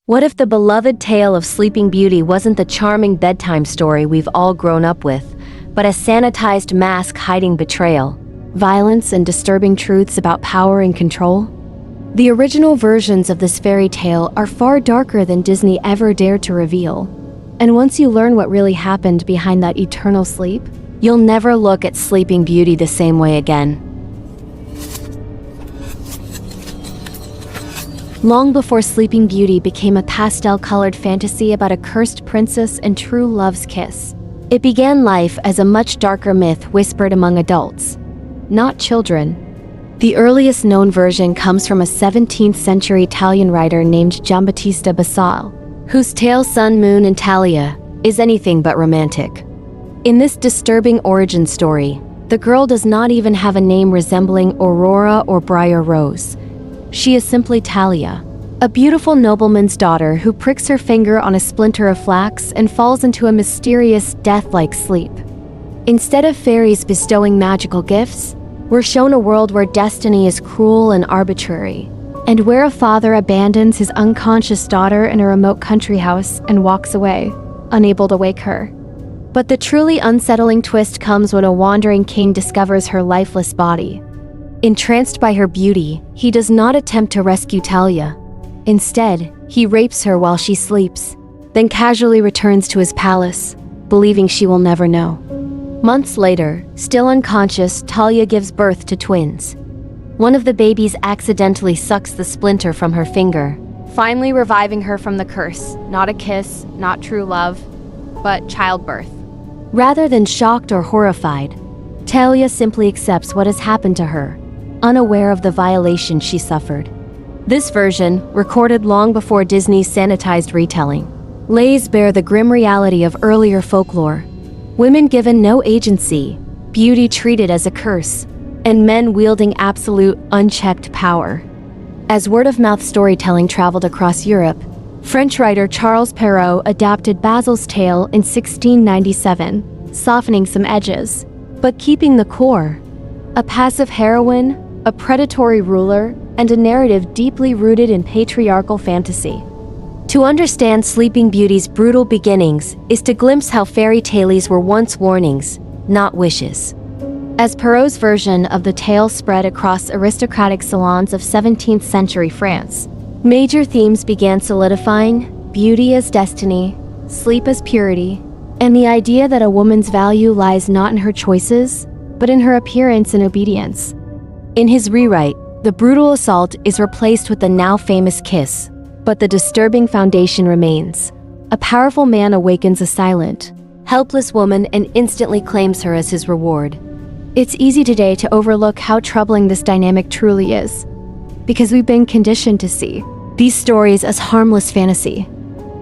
What if the beloved tale of Sleeping Beauty wasn't the charming bedtime story we've all grown up with, but a sanitized mask hiding betrayal, violence, and disturbing truths about power and control? The original versions of this fairy tale are far darker than Disney ever dared to reveal. And once you learn what really happened behind that eternal sleep, you'll never look at Sleeping Beauty the same way again. Long before Sleeping Beauty became a pastel-colored fantasy about a cursed princess and true love's kiss, it began life as a much darker myth whispered among adults, not children. The earliest known version comes from a 17th century Italian writer named Giambattista Basile, whose tale Sun, Moon, and Talia is anything but romantic. In this disturbing origin story, the girl does not even have a name resembling Aurora or Briar Rose. She is simply Talia, a beautiful nobleman's daughter who pricks her finger on a splinter of flax and falls into a mysterious, death-like sleep. Instead of fairies bestowing magical gifts, we're shown a world where destiny is cruel and arbitrary, and where a father abandons his unconscious daughter in a remote country house and walks away, unable to wake her. But the truly unsettling twist comes when a wandering king discovers her lifeless body. Entranced by her beauty, he does not attempt to rescue Talia. Instead, he rapes her while she sleeps, then casually returns to his palace, believing she will never know. Months later, still unconscious, Talia gives birth to twins. One of the babies accidentally sucks the splinter from her finger, finally reviving her from the curse. Not a kiss, not true love, but childbirth. Rather than shocked or horrified, Talia simply accepts what has happened to her, unaware of the violation she suffered. This version, recorded long before Disney's sanitized retelling, lays bare the grim reality of earlier folklore. Women given no agency, beauty treated as a curse, and men wielding absolute, unchecked power. As word-of-mouth storytelling traveled across Europe, French writer Charles Perrault adapted Basile's tale in 1697, softening some edges, but keeping the core: a passive heroine, a predatory ruler, and a narrative deeply rooted in patriarchal fantasy. To understand Sleeping Beauty's brutal beginnings is to glimpse how fairy tales were once warnings, not wishes. As Perrault's version of the tale spread across aristocratic salons of 17th century France, major themes began solidifying: beauty as destiny, sleep as purity, and the idea that a woman's value lies not in her choices, but in her appearance and obedience. In his rewrite, the brutal assault is replaced with the now famous kiss, but the disturbing foundation remains. A powerful man awakens a silent, helpless woman and instantly claims her as his reward. It's easy today to overlook how troubling this dynamic truly is, because we've been conditioned to see these stories as harmless fantasy.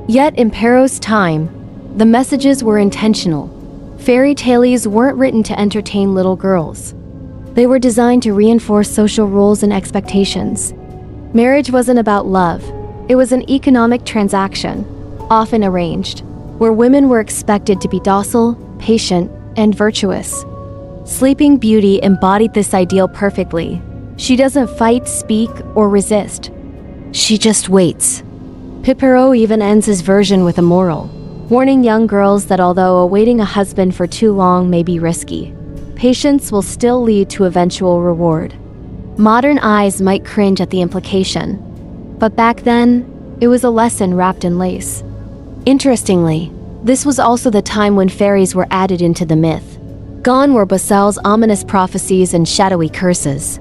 Yet in Perrault's time, the messages were intentional. Fairy tales weren't written to entertain little girls. They were designed to reinforce social rules and expectations. Marriage wasn't about love. It was an economic transaction, often arranged, where women were expected to be docile, patient, and virtuous. Sleeping Beauty embodied this ideal perfectly. She doesn't fight, speak, or resist. She just waits. Perrault even ends his version with a moral, warning young girls that although awaiting a husband for too long may be risky, patience will still lead to eventual reward. Modern eyes might cringe at the implication, but back then, it was a lesson wrapped in lace. Interestingly, this was also the time when fairies were added into the myth. Gone were Basile's ominous prophecies and shadowy curses.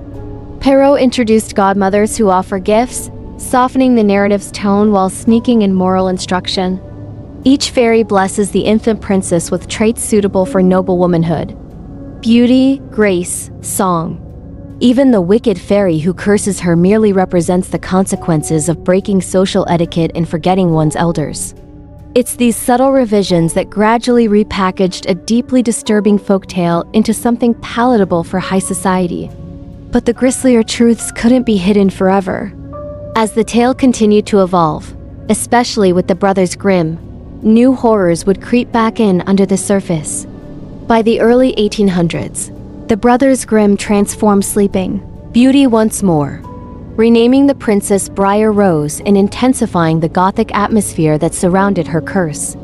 Perrault introduced godmothers who offer gifts, softening the narrative's tone while sneaking in moral instruction. Each fairy blesses the infant princess with traits suitable for noble womanhood: beauty, grace, song. Even the wicked fairy who curses her merely represents the consequences of breaking social etiquette and forgetting one's elders. It's these subtle revisions that gradually repackaged a deeply disturbing folktale into something palatable for high society. But the grislier truths couldn't be hidden forever. As the tale continued to evolve, especially with the Brothers Grimm, new horrors would creep back in under the surface. By the early 1800s, the Brothers Grimm transformed Sleeping Beauty once more. renaming the princess Briar Rose and intensifying the gothic atmosphere that surrounded her curse.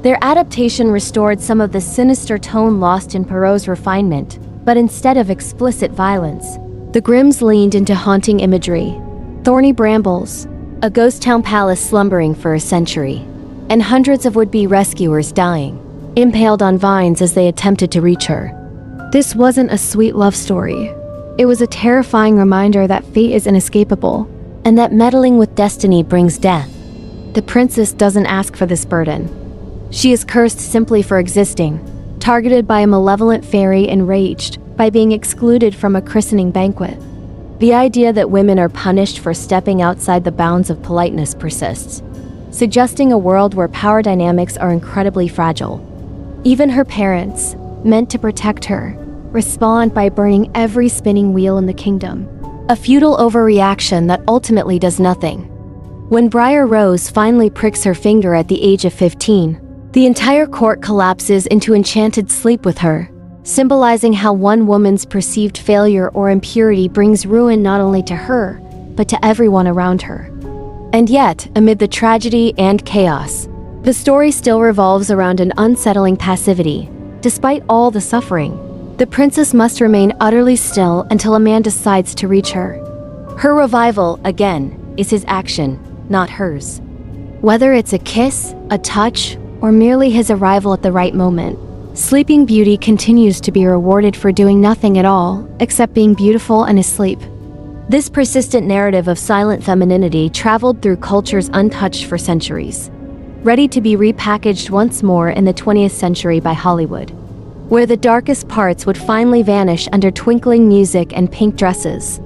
Their adaptation restored some of the sinister tone lost in Perrault's refinement, but instead of explicit violence, the Grimms leaned into haunting imagery: thorny brambles, a ghost town palace slumbering for a century, and hundreds of would-be rescuers dying, impaled on vines as they attempted to reach her. This wasn't a sweet love story. It was a terrifying reminder that fate is inescapable, and that meddling with destiny brings death. The princess doesn't ask for this burden. She is cursed simply for existing, targeted by a malevolent fairy, enraged by being excluded from a christening banquet. The idea that women are punished for stepping outside the bounds of politeness persists, suggesting a world where power dynamics are incredibly fragile. Even her parents, meant to protect her, respond by burning every spinning wheel in the kingdom, a futile overreaction that ultimately does nothing. When Briar Rose finally pricks her finger at the age of 15, the entire court collapses into enchanted sleep with her, symbolizing how one woman's perceived failure or impurity brings ruin not only to her, but to everyone around her. And yet, amid the tragedy and chaos, the story still revolves around an unsettling passivity. Despite all the suffering, the princess must remain utterly still until a man decides to reach her. Her revival, again, is his action, not hers. Whether it's a kiss, a touch, or merely his arrival at the right moment, Sleeping Beauty continues to be rewarded for doing nothing at all, except being beautiful and asleep. This persistent narrative of silent femininity traveled through cultures untouched for centuries, ready to be repackaged once more in the 20th century by Hollywood, where the darkest parts would finally vanish under twinkling music and pink dresses.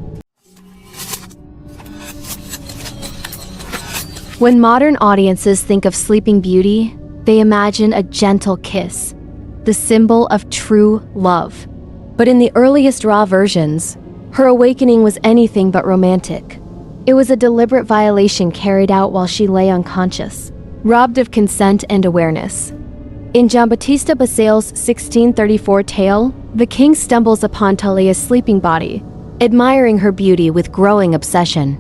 When modern audiences think of Sleeping Beauty, they imagine a gentle kiss, the symbol of true love. But in the earliest raw versions, her awakening was anything but romantic. It was a deliberate violation carried out while she lay unconscious, robbed of consent and awareness. In Giambattista Basile's 1634 tale, the king stumbles upon Talia's sleeping body, admiring her beauty with growing obsession.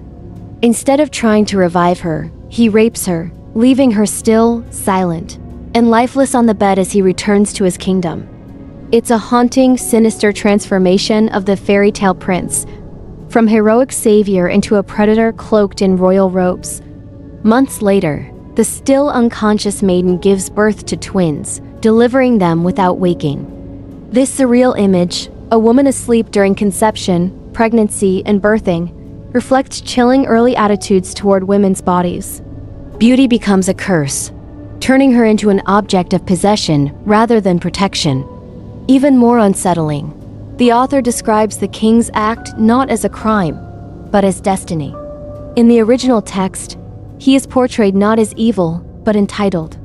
Instead of trying to revive her, he rapes her, leaving her still, silent, and lifeless on the bed as he returns to his kingdom. It's a haunting, sinister transformation of the fairy tale prince, from heroic savior into a predator cloaked in royal robes. Months later, the still unconscious maiden gives birth to twins, delivering them without waking. This surreal image, a woman asleep during conception, pregnancy, and birthing, reflects chilling early attitudes toward women's bodies. Beauty becomes a curse, turning her into an object of possession rather than protection. Even more unsettling, the author describes the king's act not as a crime, but as destiny. In the original text, he is portrayed not as evil, but entitled.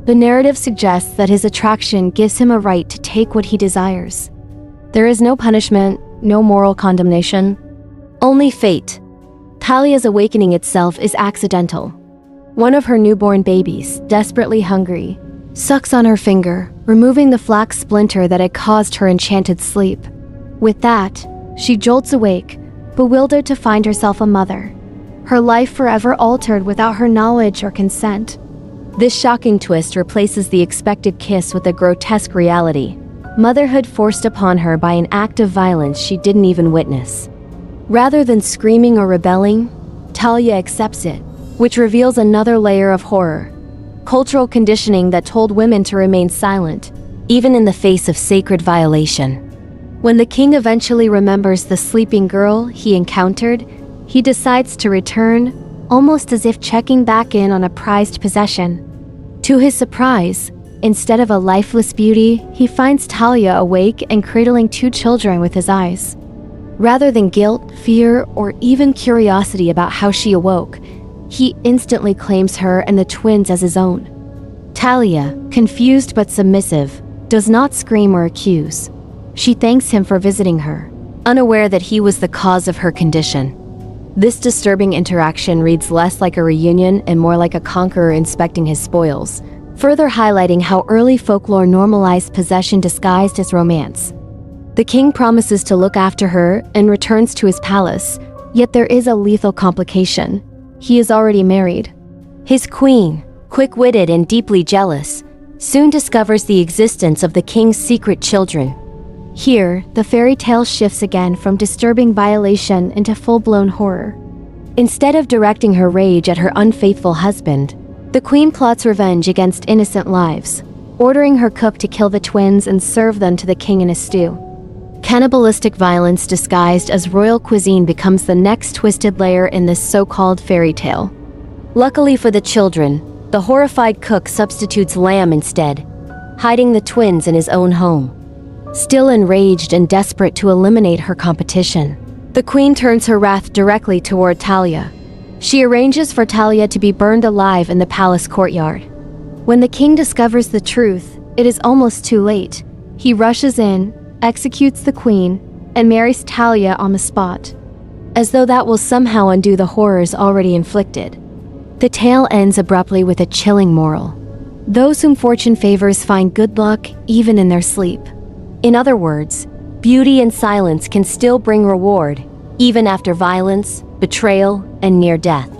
The narrative suggests that his attraction gives him a right to take what he desires. There is no punishment, no moral condemnation, only fate. Talia's awakening itself is accidental. One of her newborn babies, desperately hungry, sucks on her finger, removing the flax splinter that had caused her enchanted sleep. With that, she jolts awake, bewildered to find herself a mother, her life forever altered without her knowledge or consent. This shocking twist replaces the expected kiss with a grotesque reality: motherhood forced upon her by an act of violence she didn't even witness. Rather than screaming or rebelling, Talia accepts it, which reveals another layer of horror: cultural conditioning that told women to remain silent, even in the face of sacred violation. When the king eventually remembers the sleeping girl he encountered, he decides to return, almost as if checking back in on a prized possession. To his surprise, instead of a lifeless beauty, he finds Talia awake and cradling two children with his eyes. Rather than guilt, fear, or even curiosity about how she awoke, he instantly claims her and the twins as his own. Talia, confused but submissive, does not scream or accuse. She thanks him for visiting her, unaware that he was the cause of her condition. This disturbing interaction reads less like a reunion and more like a conqueror inspecting his spoils, further highlighting how early folklore normalized possession disguised as romance. The king promises to look after her and returns to his palace, Yet there is a lethal complication. He is already married. His queen, quick-witted and deeply jealous, soon discovers the existence of the king's secret children. Here, the fairy tale shifts again from disturbing violation into full-blown horror. Instead of directing her rage at her unfaithful husband, the queen plots revenge against innocent lives, ordering her cook to kill the twins and serve them to the king in a stew. Cannibalistic violence disguised as royal cuisine becomes the next twisted layer in this so-called fairy tale. Luckily for the children, the horrified cook substitutes lamb instead, hiding the twins in his own home. Still enraged and desperate to eliminate her competition, the queen turns her wrath directly toward Talia. She arranges for Talia to be burned alive in the palace courtyard. When the king discovers the truth, it is almost too late. He rushes in, executes the queen, and marries Talia on the spot, as though that will somehow undo the horrors already inflicted. The tale ends abruptly with a chilling moral. Those whom fortune favors find good luck even in their sleep. In other words, beauty and silence can still bring reward, even after violence, betrayal, and near death.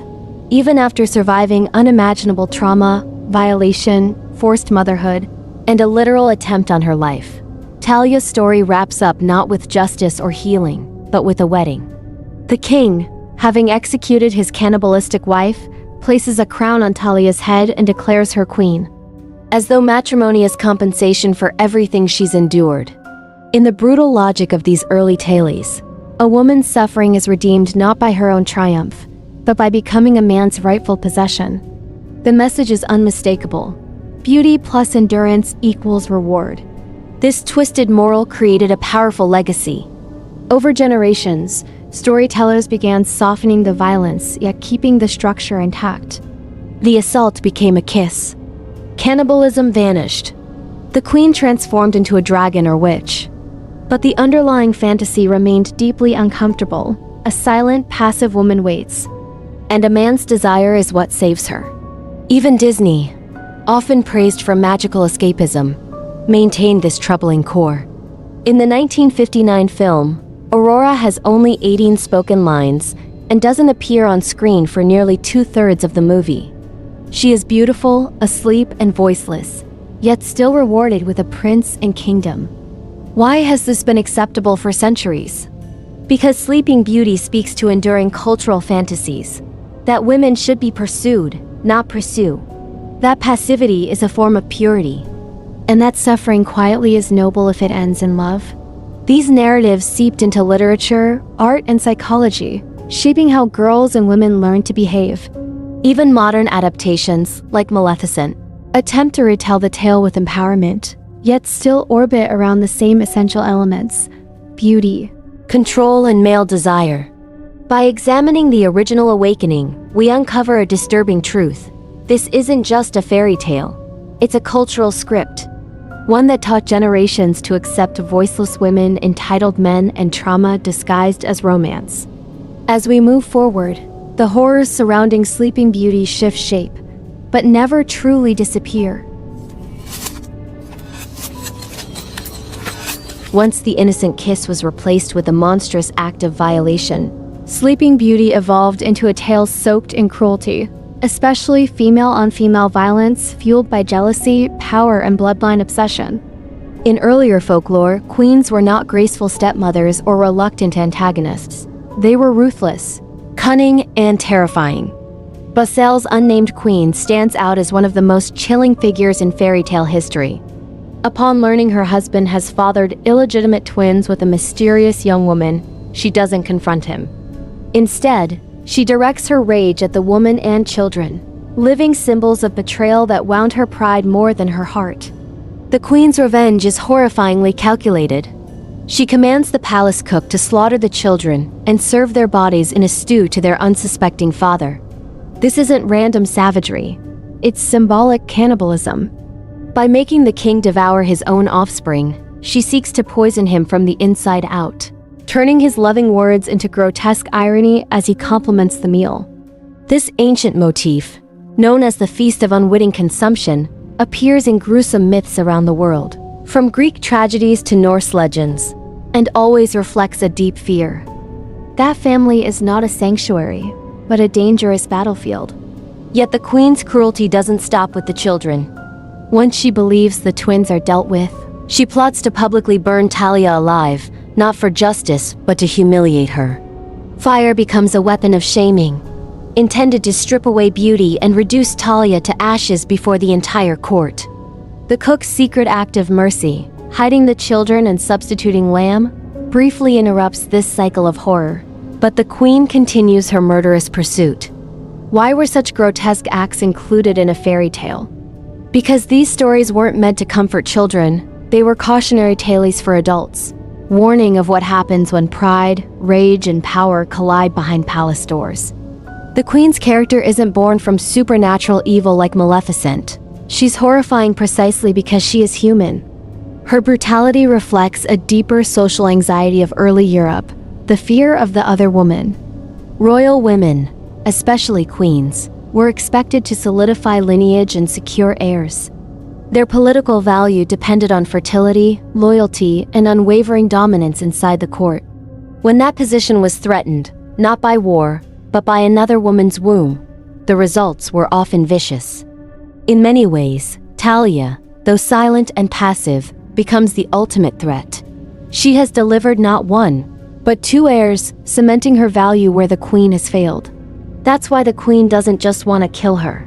Even after surviving unimaginable trauma, violation, forced motherhood, and a literal attempt on her life. Talia's story wraps up not with justice or healing, but with a wedding. The king, having executed his cannibalistic wife, places a crown on Talia's head and declares her queen, as though matrimony is compensation for everything she's endured. In the brutal logic of these early tales, a woman's suffering is redeemed not by her own triumph, but by becoming a man's rightful possession. The message is unmistakable. Beauty plus endurance equals reward. This twisted moral created a powerful legacy. Over generations, storytellers began softening the violence, yet keeping the structure intact. The assault became a kiss. Cannibalism vanished. The queen transformed into a dragon or witch. But the underlying fantasy remained deeply uncomfortable. A silent, passive woman waits, and a man's desire is what saves her. Even Disney, often praised for magical escapism, maintained this troubling core. In the 1959 film, Aurora has only 18 spoken lines and doesn't appear on screen for nearly 2/3 of the movie. She is beautiful, asleep, and voiceless, yet still rewarded with a prince and kingdom. Why has this been acceptable for centuries? Because Sleeping Beauty speaks to enduring cultural fantasies, that women should be pursued, not pursue. That passivity is a form of purity, and that suffering quietly is noble if it ends in love. These narratives seeped into literature, art, and psychology, shaping how girls and women learn to behave. Even modern adaptations, like Maleficent, attempt to retell the tale with empowerment, yet still orbit around the same essential elements: beauty, control, and male desire. By examining the original awakening, we uncover a disturbing truth. This isn't just a fairy tale. It's a cultural script, one that taught generations to accept voiceless women, entitled men, and trauma disguised as romance. As we move forward, the horrors surrounding Sleeping Beauty shift shape, but never truly disappear. Once the innocent kiss was replaced with a monstrous act of violation, Sleeping Beauty evolved into a tale soaked in cruelty, especially female-on-female violence fueled by jealousy, power, and bloodline obsession. In earlier folklore, queens were not graceful stepmothers or reluctant antagonists. They were ruthless, cunning, and terrifying. Basile's unnamed queen stands out as one of the most chilling figures in fairy tale history. Upon learning her husband has fathered illegitimate twins with a mysterious young woman, she doesn't confront him. Instead, she directs her rage at the woman and children, living symbols of betrayal that wound her pride more than her heart. The queen's revenge is horrifyingly calculated. She commands the palace cook to slaughter the children and serve their bodies in a stew to their unsuspecting father. This isn't random savagery. It's symbolic cannibalism. By making the king devour his own offspring, she seeks to poison him from the inside out, turning his loving words into grotesque irony as he compliments the meal. This ancient motif, known as the Feast of Unwitting Consumption, appears in gruesome myths around the world, from Greek tragedies to Norse legends, and always reflects a deep fear. That family is not a sanctuary, but a dangerous battlefield. Yet the queen's cruelty doesn't stop with the children. Once she believes the twins are dealt with, she plots to publicly burn Talia alive, not for justice, but to humiliate her. Fire becomes a weapon of shaming, intended to strip away beauty and reduce Talia to ashes before the entire court. The cook's secret act of mercy, hiding the children and substituting lamb, briefly interrupts this cycle of horror. But the queen continues her murderous pursuit. Why were such grotesque acts included in a fairy tale? Because these stories weren't meant to comfort children, they were cautionary tales for adults, warning of what happens when pride, rage, and power collide behind palace doors. The queen's character isn't born from supernatural evil like Maleficent. She's horrifying precisely because she is human. Her brutality reflects a deeper social anxiety of early Europe, the fear of the other woman. Royal women, especially queens, were expected to solidify lineage and secure heirs. Their political value depended on fertility, loyalty, and unwavering dominance inside the court. When that position was threatened, not by war, but by another woman's womb, the results were often vicious. In many ways, Talia, though silent and passive, becomes the ultimate threat. She has delivered not one, but two heirs, cementing her value where the queen has failed. That's why the queen doesn't just want to kill her.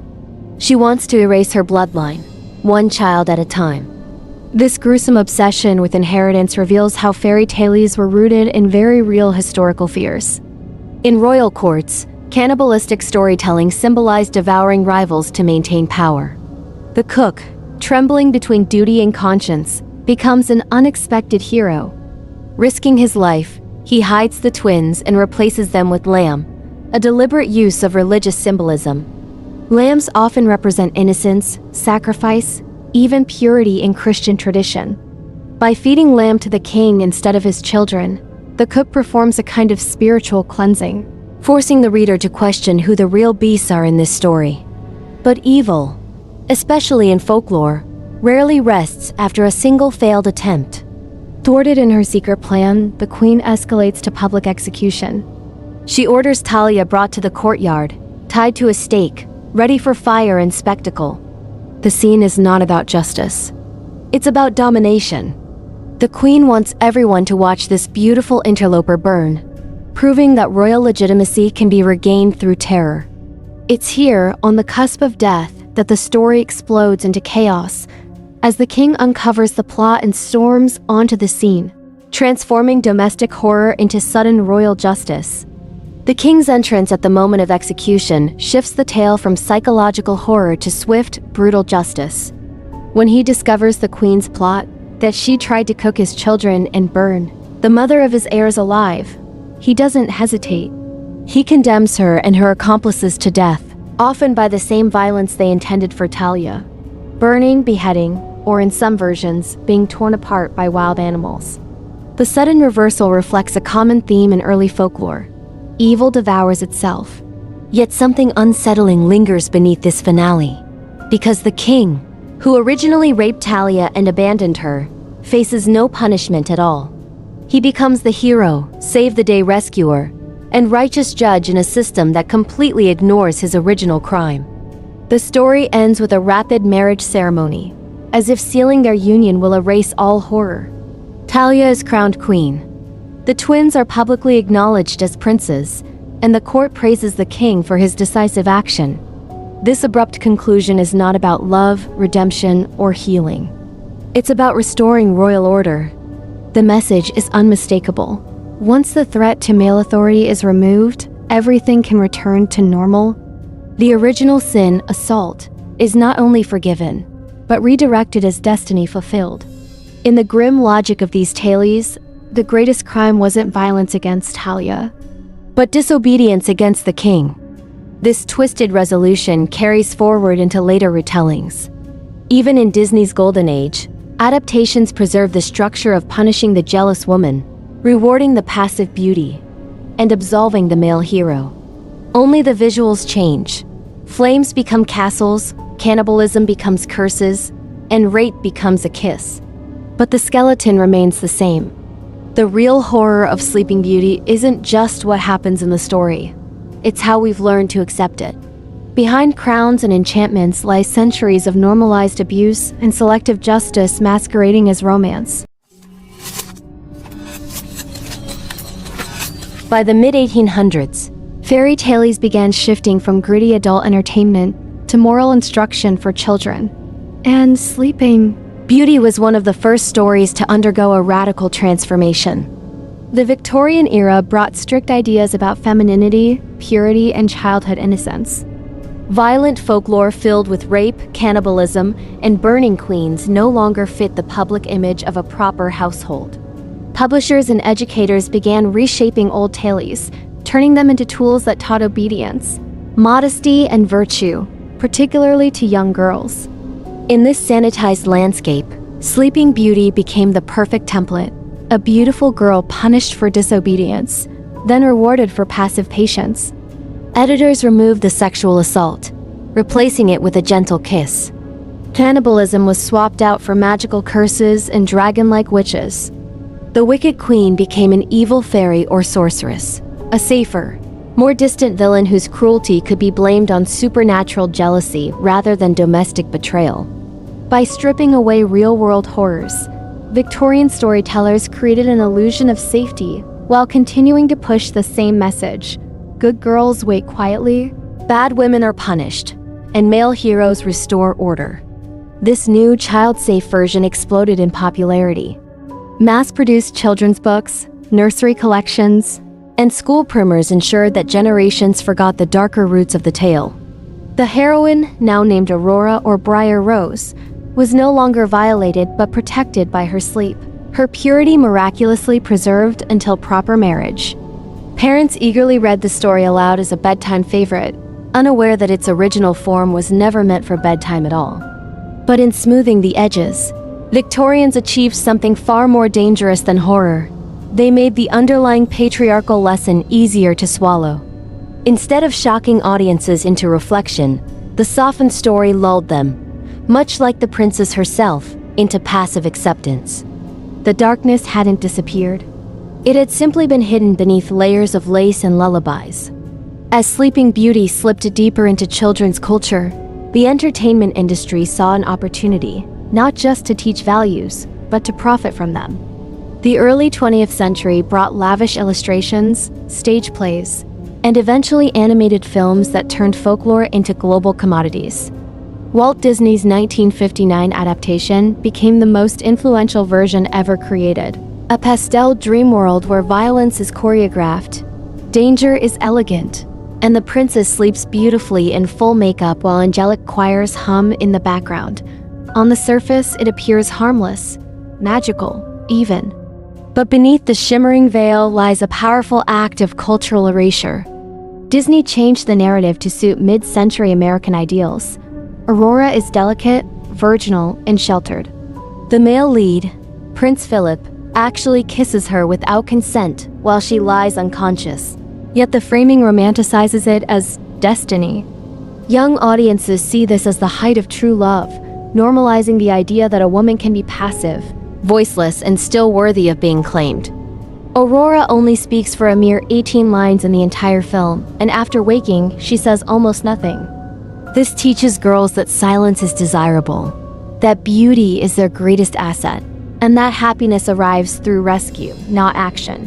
She wants to erase her bloodline, one child at a time. This gruesome obsession with inheritance reveals how fairy tales were rooted in very real historical fears. In royal courts, cannibalistic storytelling symbolized devouring rivals to maintain power. The cook, trembling between duty and conscience, becomes an unexpected hero. Risking his life, he hides the twins and replaces them with lamb, a deliberate use of religious symbolism. Lambs often represent innocence, sacrifice, even purity in Christian tradition. By feeding lamb to the king instead of his children, the cook performs a kind of spiritual cleansing, forcing the reader to question who the real beasts are in this story. But evil, especially in folklore, rarely rests after a single failed attempt. Thwarted in her secret plan, the queen escalates to public execution. She orders Talia brought to the courtyard, tied to a stake, ready for fire and spectacle. The scene is not about justice. It's about domination. The queen wants everyone to watch this beautiful interloper burn, proving that royal legitimacy can be regained through terror. It's here, on the cusp of death, that the story explodes into chaos, as the king uncovers the plot and storms onto the scene, transforming domestic horror into sudden royal justice. The king's entrance at the moment of execution shifts the tale from psychological horror to swift, brutal justice. When he discovers the queen's plot, that she tried to cook his children and burn the mother of his heirs alive, he doesn't hesitate. He condemns her and her accomplices to death, often by the same violence they intended for Talia: burning, beheading, or in some versions, being torn apart by wild animals. The sudden reversal reflects a common theme in early folklore: evil devours itself. Yet something unsettling lingers beneath this finale, because the king, who originally raped Talia and abandoned her, faces no punishment at all. He becomes the hero, save-the-day rescuer, and righteous judge in a system that completely ignores his original crime. The story ends with a rapid marriage ceremony, as if sealing their union will erase all horror. Talia is crowned queen. The twins are publicly acknowledged as princes, and the court praises the king for his decisive action. This abrupt conclusion is not about love, redemption, or healing. It's about restoring royal order. The message is unmistakable. Once the threat to male authority is removed, everything can return to normal. The original sin, assault, is not only forgiven, but redirected as destiny fulfilled. In the grim logic of these tales, the greatest crime wasn't violence against Talia, but disobedience against the king. This twisted resolution carries forward into later retellings. Even in Disney's golden age, adaptations preserve the structure of punishing the jealous woman, rewarding the passive beauty, and absolving the male hero. Only the visuals change. Flames become castles, cannibalism becomes curses, and rape becomes a kiss. But the skeleton remains the same. The real horror of Sleeping Beauty isn't just what happens in the story. It's how we've learned to accept it. Behind crowns and enchantments lie centuries of normalized abuse and selective justice masquerading as romance. By the mid-1800s, fairy tales began shifting from gritty adult entertainment to moral instruction for children. And Sleeping Beauty was one of the first stories to undergo a radical transformation. The Victorian era brought strict ideas about femininity, purity, and childhood innocence. Violent folklore filled with rape, cannibalism, and burning queens no longer fit the public image of a proper household. Publishers and educators began reshaping old tales, turning them into tools that taught obedience, modesty, and virtue, particularly to young girls. In this sanitized landscape, Sleeping Beauty became the perfect template, a beautiful girl punished for disobedience, then rewarded for passive patience. Editors removed the sexual assault, replacing it with a gentle kiss. Cannibalism was swapped out for magical curses and dragon-like witches. The wicked queen became an evil fairy or sorceress, a safer, more distant villain whose cruelty could be blamed on supernatural jealousy rather than domestic betrayal. By stripping away real-world horrors, Victorian storytellers created an illusion of safety while continuing to push the same message. Good girls wait quietly, bad women are punished, and male heroes restore order. This new child-safe version exploded in popularity. Mass-produced children's books, nursery collections, and school primers ensured that generations forgot the darker roots of the tale. The heroine, now named Aurora or Briar Rose, was no longer violated but protected by her sleep, her purity miraculously preserved until proper marriage. Parents eagerly read the story aloud as a bedtime favorite, unaware that its original form was never meant for bedtime at all. But in smoothing the edges, Victorians achieved something far more dangerous than horror. They made the underlying patriarchal lesson easier to swallow. Instead of shocking audiences into reflection, the softened story lulled them, much like the princess herself, into passive acceptance. The darkness hadn't disappeared. It had simply been hidden beneath layers of lace and lullabies. As Sleeping Beauty slipped deeper into children's culture, the entertainment industry saw an opportunity, not just to teach values, but to profit from them. The early 20th century brought lavish illustrations, stage plays, and eventually animated films that turned folklore into global commodities. Walt Disney's 1959 adaptation became the most influential version ever created. A pastel dream world where violence is choreographed, danger is elegant, and the princess sleeps beautifully in full makeup while angelic choirs hum in the background. On the surface, it appears harmless, magical, even. But beneath the shimmering veil lies a powerful act of cultural erasure. Disney changed the narrative to suit mid-century American ideals. Aurora is delicate, virginal, and sheltered. The male lead, Prince Philip, actually kisses her without consent while she lies unconscious. Yet the framing romanticizes it as destiny. Young audiences see this as the height of true love, normalizing the idea that a woman can be passive, voiceless, and still worthy of being claimed. Aurora only speaks for a mere 18 lines in the entire film, and after waking, she says almost nothing. This teaches girls that silence is desirable, that beauty is their greatest asset, and that happiness arrives through rescue, not action.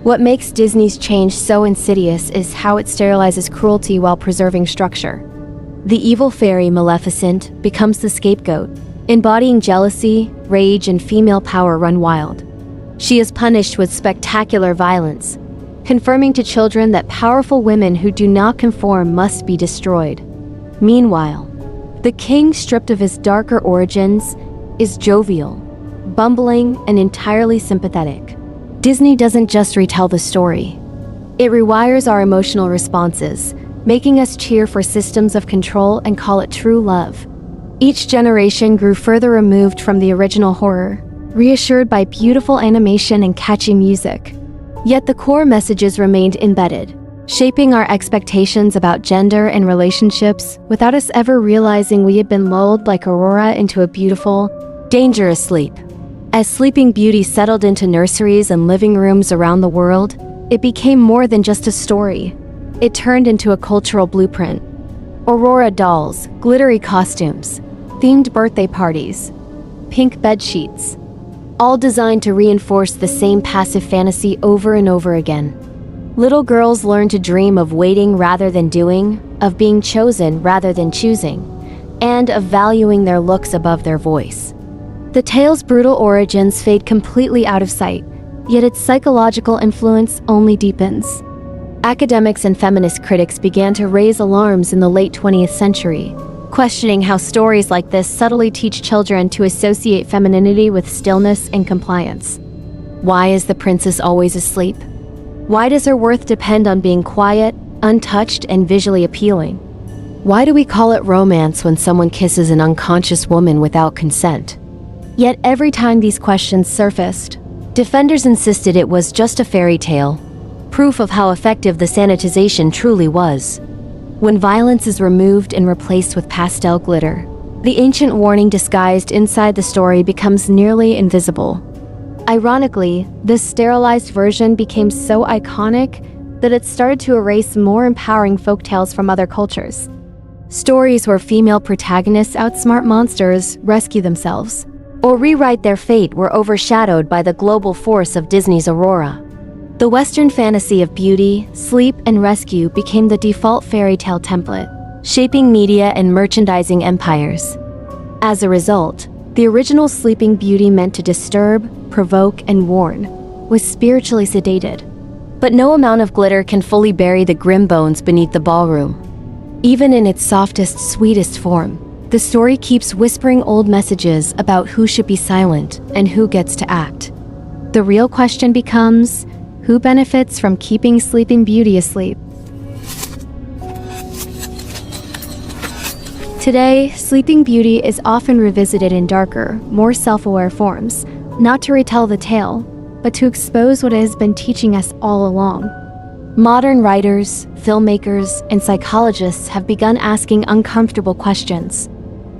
What makes Disney's change so insidious is how it sterilizes cruelty while preserving structure. The evil fairy Maleficent becomes the scapegoat, embodying jealousy, rage, and female power run wild. She is punished with spectacular violence, confirming to children that powerful women who do not conform must be destroyed. Meanwhile, the king, stripped of his darker origins, is jovial, bumbling, and entirely sympathetic. Disney doesn't just retell the story. It rewires our emotional responses, making us cheer for systems of control and call it true love. Each generation grew further removed from the original horror, reassured by beautiful animation and catchy music. Yet the core messages remained embedded, shaping our expectations about gender and relationships without us ever realizing we had been lulled like Aurora into a beautiful, dangerous sleep. As Sleeping Beauty settled into nurseries and living rooms around the world, it became more than just a story. It turned into a cultural blueprint. Aurora dolls, glittery costumes, themed birthday parties, pink bed sheets, all designed to reinforce the same passive fantasy over and over again. Little girls learn to dream of waiting rather than doing, of being chosen rather than choosing, and of valuing their looks above their voice. The tale's brutal origins fade completely out of sight, yet its psychological influence only deepens. Academics and feminist critics began to raise alarms in the late 20th century, questioning how stories like this subtly teach children to associate femininity with stillness and compliance. Why is the princess always asleep? Why does her worth depend on being quiet, untouched, and visually appealing? Why do we call it romance when someone kisses an unconscious woman without consent? Yet every time these questions surfaced, defenders insisted it was just a fairy tale, proof of how effective the sanitization truly was. When violence is removed and replaced with pastel glitter, the ancient warning disguised inside the story becomes nearly invisible. Ironically, this sterilized version became so iconic that it started to erase more empowering folktales from other cultures. Stories where female protagonists outsmart monsters, rescue themselves, or rewrite their fate were overshadowed by the global force of Disney's Aurora. The Western fantasy of beauty, sleep, and rescue became the default fairy tale template, shaping media and merchandising empires. As a result, the original Sleeping Beauty meant to disturb, provoke, and warn, was spiritually sedated. But no amount of glitter can fully bury the grim bones beneath the ballroom. Even in its softest, sweetest form, the story keeps whispering old messages about who should be silent and who gets to act. The real question becomes, who benefits from keeping Sleeping Beauty asleep? Today, Sleeping Beauty is often revisited in darker, more self-aware forms, not to retell the tale, but to expose what it has been teaching us all along. Modern writers, filmmakers, and psychologists have begun asking uncomfortable questions.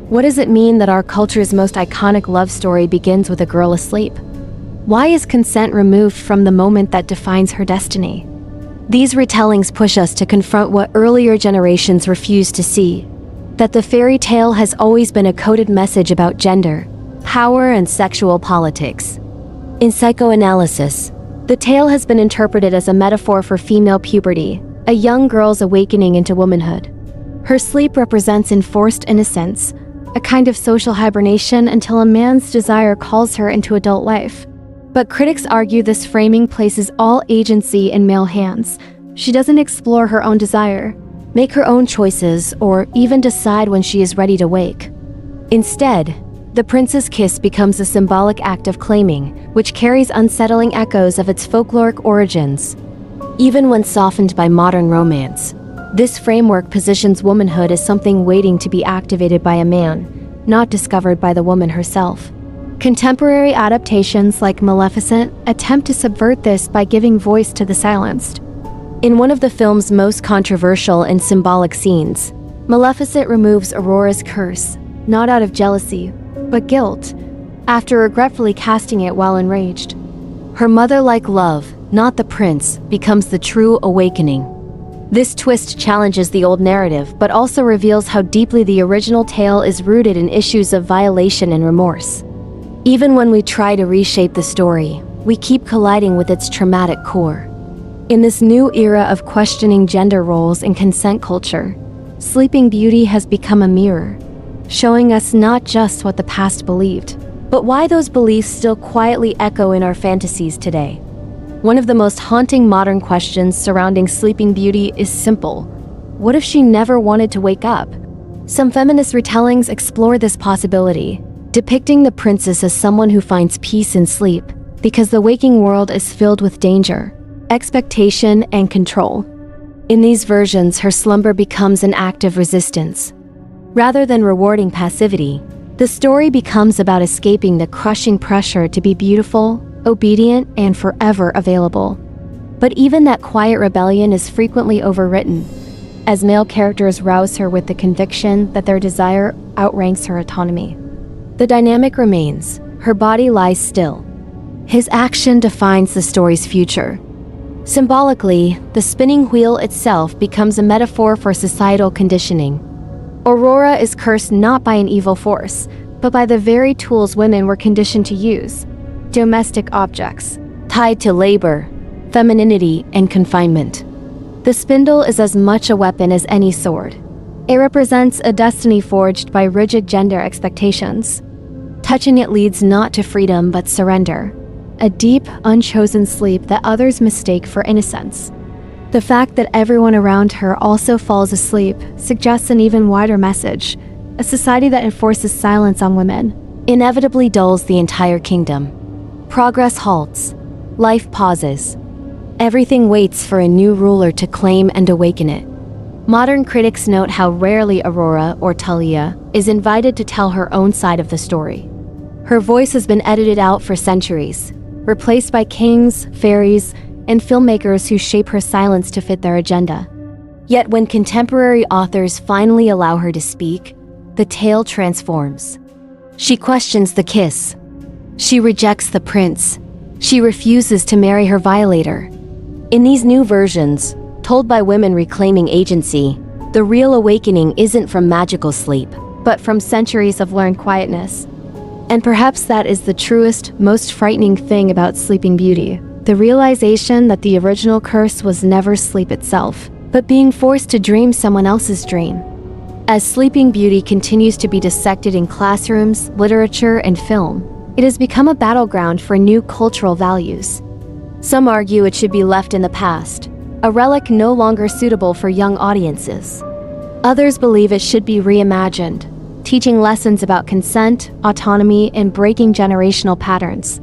What does it mean that our culture's most iconic love story begins with a girl asleep? Why is consent removed from the moment that defines her destiny? These retellings push us to confront what earlier generations refused to see, that the fairy tale has always been a coded message about gender, power, and sexual politics. In psychoanalysis, the tale has been interpreted as a metaphor for female puberty, a young girl's awakening into womanhood. Her sleep represents enforced innocence, a kind of social hibernation until a man's desire calls her into adult life. But critics argue this framing places all agency in male hands. She doesn't explore her own desire, make her own choices, or even decide when she is ready to wake. Instead, the prince's kiss becomes a symbolic act of claiming, which carries unsettling echoes of its folkloric origins. Even when softened by modern romance, this framework positions womanhood as something waiting to be activated by a man, not discovered by the woman herself. Contemporary adaptations like Maleficent attempt to subvert this by giving voice to the silenced. In one of the film's most controversial and symbolic scenes, Maleficent removes Aurora's curse, not out of jealousy, but guilt, after regretfully casting it while enraged. Her mother-like love, not the prince, becomes the true awakening. This twist challenges the old narrative, but also reveals how deeply the original tale is rooted in issues of violation and remorse. Even when we try to reshape the story, we keep colliding with its traumatic core. In this new era of questioning gender roles and consent culture, Sleeping Beauty has become a mirror, showing us not just what the past believed, but why those beliefs still quietly echo in our fantasies today. One of the most haunting modern questions surrounding Sleeping Beauty is simple. What if she never wanted to wake up? Some feminist retellings explore this possibility, depicting the princess as someone who finds peace in sleep, because the waking world is filled with danger, expectation, and control. In these versions, her slumber becomes an act of resistance. Rather than rewarding passivity, the story becomes about escaping the crushing pressure to be beautiful, obedient, and forever available. But even that quiet rebellion is frequently overwritten, as male characters rouse her with the conviction that their desire outranks her autonomy. The dynamic remains. her body lies still. His action defines the story's future. Symbolically, the spinning wheel itself becomes a metaphor for societal conditioning. Aurora is cursed not by an evil force, but by the very tools women were conditioned to use: domestic objects, tied to labor, femininity, and confinement. The spindle is as much a weapon as any sword. It represents a destiny forged by rigid gender expectations. Touching it leads not to freedom but surrender, a deep, unchosen sleep that others mistake for innocence. The fact that everyone around her also falls asleep suggests an even wider message. A society that enforces silence on women inevitably dulls the entire kingdom. Progress halts. Life pauses. Everything waits for a new ruler to claim and awaken it. Modern critics note how rarely Aurora, or Talia, is invited to tell her own side of the story. Her voice has been edited out for centuries, replaced by kings, fairies, and filmmakers who shape her silence to fit their agenda. Yet when contemporary authors finally allow her to speak, the tale transforms. She questions the kiss. She rejects the prince. She refuses to marry her violator. In these new versions, told by women reclaiming agency, the real awakening isn't from magical sleep, but from centuries of learned quietness. And perhaps that is the truest, most frightening thing about Sleeping Beauty: the realization that the original curse was never sleep itself, but being forced to dream someone else's dream. As Sleeping Beauty continues to be dissected in classrooms, literature, and film, it has become a battleground for new cultural values. Some argue it should be left in the past, a relic no longer suitable for young audiences. Others believe it should be reimagined, teaching lessons about consent, autonomy, and breaking generational patterns.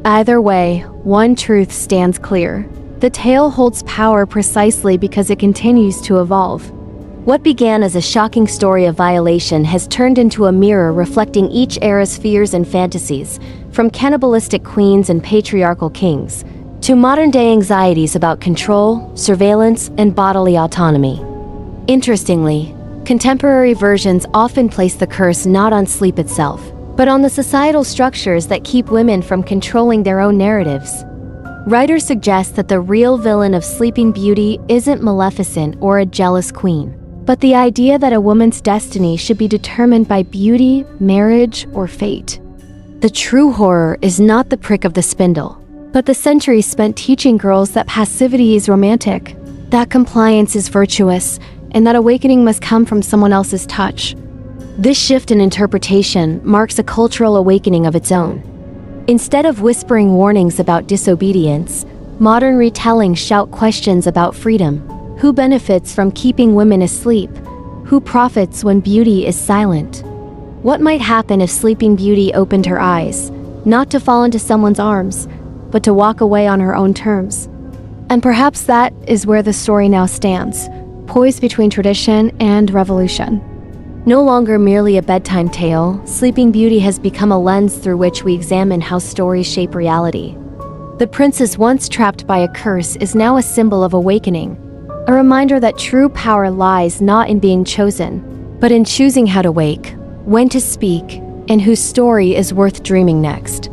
Either way, one truth stands clear: the tale holds power precisely because it continues to evolve. What began as a shocking story of violation has turned into a mirror reflecting each era's fears and fantasies, from cannibalistic queens and patriarchal kings, to modern-day anxieties about control, surveillance, and bodily autonomy. Interestingly, contemporary versions often place the curse not on sleep itself, but on the societal structures that keep women from controlling their own narratives. Writers suggest that the real villain of Sleeping Beauty isn't Maleficent or a jealous queen, but the idea that a woman's destiny should be determined by beauty, marriage, or fate. The true horror is not the prick of the spindle, but the centuries spent teaching girls that passivity is romantic, that compliance is virtuous, and that awakening must come from someone else's touch. This shift in interpretation marks a cultural awakening of its own. Instead of whispering warnings about disobedience, modern retellings shout questions about freedom. Who benefits from keeping women asleep? Who profits when beauty is silent? What might happen if Sleeping Beauty opened her eyes, not to fall into someone's arms, but to walk away on her own terms? And perhaps that is where the story now stands, poised between tradition and revolution. No longer merely a bedtime tale, Sleeping Beauty has become a lens through which we examine how stories shape reality. The princess once trapped by a curse is now a symbol of awakening, a reminder that true power lies not in being chosen, but in choosing how to wake, when to speak, and whose story is worth dreaming next.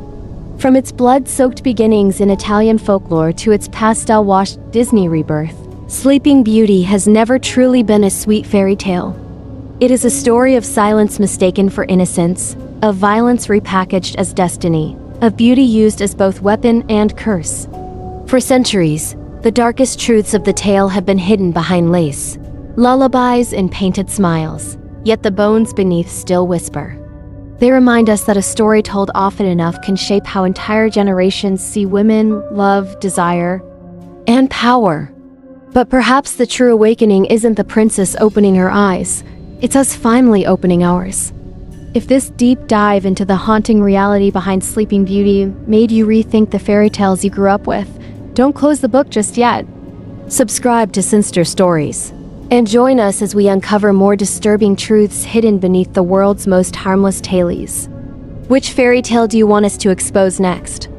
From its blood-soaked beginnings in Italian folklore to its pastel-washed Disney rebirth, Sleeping Beauty has never truly been a sweet fairy tale. It is a story of silence mistaken for innocence, of violence repackaged as destiny, of beauty used as both weapon and curse. For centuries, the darkest truths of the tale have been hidden behind lace, lullabies, and painted smiles, yet the bones beneath still whisper. They remind us that a story told often enough can shape how entire generations see women, love, desire, and power. But perhaps the true awakening isn't the princess opening her eyes, it's us finally opening ours. If this deep dive into the haunting reality behind Sleeping Beauty made you rethink the fairy tales you grew up with, don't close the book just yet. Subscribe to Sinister Stories, and join us as we uncover more disturbing truths hidden beneath the world's most harmless tales. Which fairy tale do you want us to expose next?